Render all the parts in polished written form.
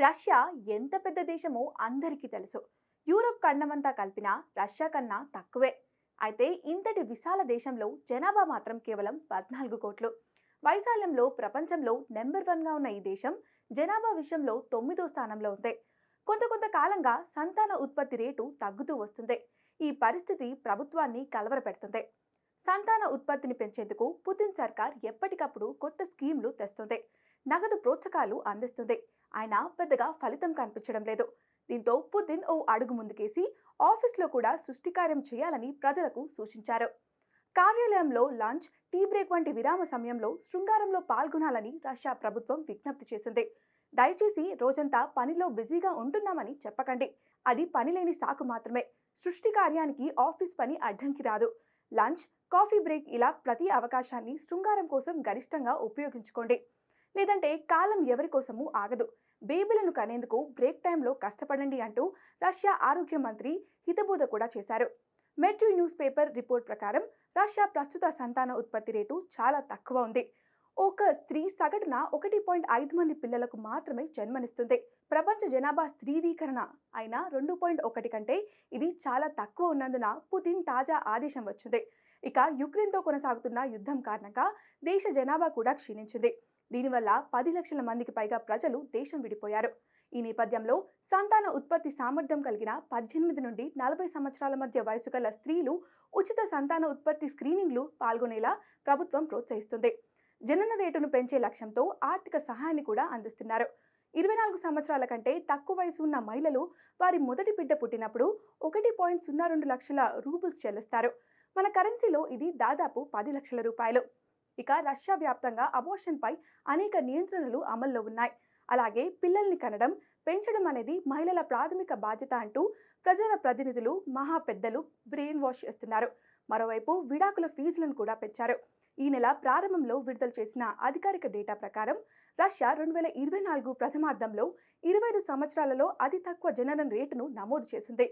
Russia ఎంత పెద్ద దేశమో అందరికీ తెలుసు. యూరప్ ఖండమంతా కలిపినా రష్యా కన్నా తక్కువే. అయితే ఇంతటి విశాల దేశంలో జనాభా మాత్రం కేవలం 14 కోట్లు. వైశాల్యంలో ప్రపంచంలో నెంబర్ 1గా ఉన్న ఈ దేశం జనాభా విషయంలో 9వ స్థానంలో ఉంది. కొంత కాలంగా సంతాన ఉత్పత్తి రేటు తగ్గుతూ వస్తుంది. ఈ పరిస్థితి ప్రభుత్వాన్ని కలవరపెడుతుంది. సంతాన ఉత్పత్తిని పెంచేందుకు పుతిన్ సర్కార్ ఎప్పటికప్పుడు కొత్త స్కీమ్లు తెస్తుంది. నగదు ప్రోత్సాహకాలు అందిస్తుంది. అయినా పెద్దగా ఫలితం కనిపించడం లేదు. దీంతో పుతిన్ ఓ అడుగు ముందుకేసి ఆఫీస్లో కూడా సృష్టికార్యం చేయాలని ప్రజలకు సూచించారు. కార్యాలయంలో లంచ్, టీ బ్రేక్ వంటి విరామ సమయంలో శృంగారంలో పాల్గొనాలని రష్యా ప్రభుత్వం విజ్ఞప్తి చేసింది. దయచేసి రోజంతా పనిలో బిజీగా ఉంటున్నామని చెప్పకండి. అది పనిలేని సాకు మాత్రమే. సృష్టి కార్యానికి ఆఫీస్ పని అడ్డంకి రాదు. లంచ్, కాఫీ బ్రేక్ ఇలా ప్రతి అవకాశాన్ని శృంగారం కోసం గరిష్టంగా ఉపయోగించుకోండి. లేదంటే కాలం ఎవరి కోసమూ ఆగదు. బేబీలను కనేందుకు బ్రేక్ టైంలో కష్టపడండి అంటూ రష్యా ఆరోగ్య మంత్రి హితబోధ కూడా చేశారు. మెట్రో న్యూస్ పేపర్ రిపోర్ట్ ప్రకారం రష్యా ప్రస్తుత సంతాన ఉత్పత్తి రేటు చాలా తక్కువ ఉంది. ఒక స్త్రీ సగటున 1.5 మంది పిల్లలకు మాత్రమే జన్మనిస్తుంది. ప్రపంచ జనాభా స్త్రీరీకరణ అయిన 2.1 కంటే ఇది చాలా తక్కువ ఉన్నందున పుతిన్ తాజా ఆదేశం వచ్చింది. ఇక యుక్రెయిన్తో కొనసాగుతున్న యుద్ధం కారణంగా దేశ జనాభా కూడా క్షీణించింది. దీనివల్ల 10 లక్షల మందికి పైగా ప్రజలు దేశం విడిపోయారు. ఈ నేపథ్యంలో సంతాన ఉత్పత్తి సామర్థ్యం కలిగిన 18 నుండి 40 సంవత్సరాల మధ్య వయసు గల స్త్రీలు ఉచిత సంతాన ఉత్పత్తి స్క్రీనింగ్లు పాల్గొనేలా ప్రభుత్వం ప్రోత్సహిస్తుంది. జనన రేటును పెంచే లక్ష్యంతో ఆర్థిక సహాయాన్ని కూడా అందిస్తున్నారు. 24 సంవత్సరాల కంటే తక్కువ వయసు ఉన్న మహిళలు వారి మొదటి బిడ్డ పుట్టినప్పుడు 1.02 లక్షల రూబుల్స్ చెల్లిస్తారు. మన కరెన్సీలో ఇది దాదాపు 10 లక్షల రూపాయలు. ఇక రష్యా వ్యాప్తంగా అబోర్షన్పై అనేక నియంత్రణలు అమల్లో ఉన్నాయి. అలాగే పిల్లల్ని కనడం, పెంచడం అనేది మహిళల ప్రాథమిక బాధ్యత అంటూ ప్రజల ప్రతినిధులు, మహా పెద్దలు బ్రెయిన్ వాష్ చేస్తున్నారు. మరోవైపు విడాకుల ఫీజులను కూడా పెంచారు. ఈ నెల ప్రారంభంలో విడుదల చేసిన అధికారిక డేటా ప్రకారం రష్యా 2024 ప్రథమార్థంలో 25 సంవత్సరాలలో అతి తక్కువ జనన రేటును నమోదు చేసింది.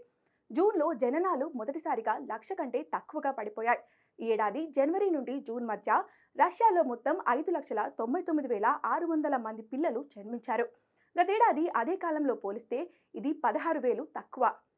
జూన్లో జననాలు మొదటిసారిగా 1,00,000 కంటే తక్కువగా పడిపోయాయి. ఈ ఏడాది జనవరి నుండి జూన్ మధ్య రష్యాలో మొత్తం 5,99,600 మంది పిల్లలు జన్మించారు. గతేడాది అదే కాలంలో పోలిస్తే ఇది 16,000 తక్కువ.